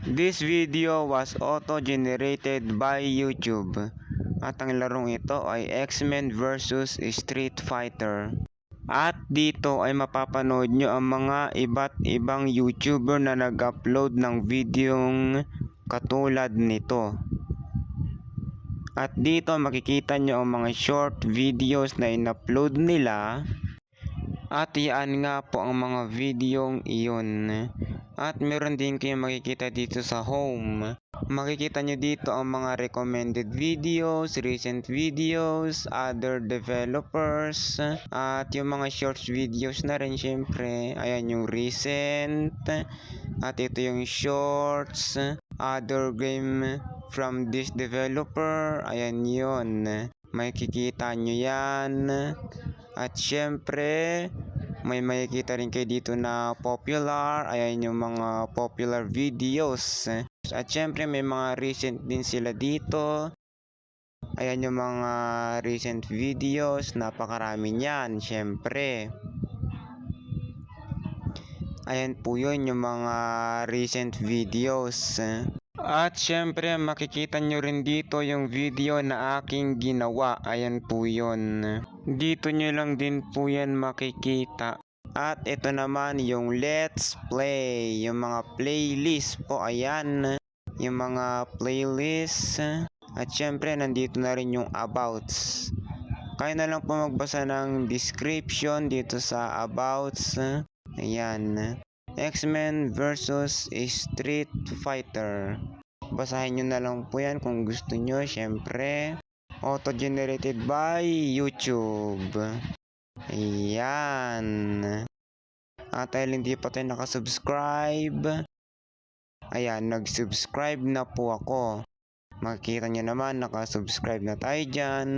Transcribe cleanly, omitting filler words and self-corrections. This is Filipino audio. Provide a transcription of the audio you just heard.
This video was auto-generated by YouTube. At ang larong ito ay X-Men vs Street Fighter. At dito ay mapapanood nyo ang mga iba't ibang YouTuber na nag-upload ng videong katulad nito. At dito makikita nyo ang mga short videos na in-upload nila. At yan nga po ang mga videong iyon. At meron din kayong makikita dito sa home. Makikita nyo dito ang mga recommended videos, recent videos, other developers, at yung mga shorts videos na rin syempre. Ayan yung recent, at ito yung shorts, other game from this developer. Ayan yun, makikita nyo yan. At syempre may makikita rin kayo dito na popular. Ayan yung mga popular videos. At syempre may mga recent din sila dito. Ayan yung mga recent videos. Napakarami niyan syempre. Ayan po yun yung mga recent videos. At syempre makikita nyo rin dito yung video na aking ginawa. Ayan po yun. Dito nyo lang din po yan makikita. At ito naman yung let's play. Yung mga playlist po. Ayan. Yung mga playlist. At syempre nandito na rin yung abouts. Kaya na lang po magbasa ng description dito sa abouts. Ayan. X-Men vs Street Fighter. Basahin nyo na lang po yan kung gusto nyo. Syempre, auto-generated by YouTube. Ayan. At dahil hindi pa tayo nakasubscribe, ayan, nag-subscribe na po ako. Makikita nyo naman, nakasubscribe na tayo dyan.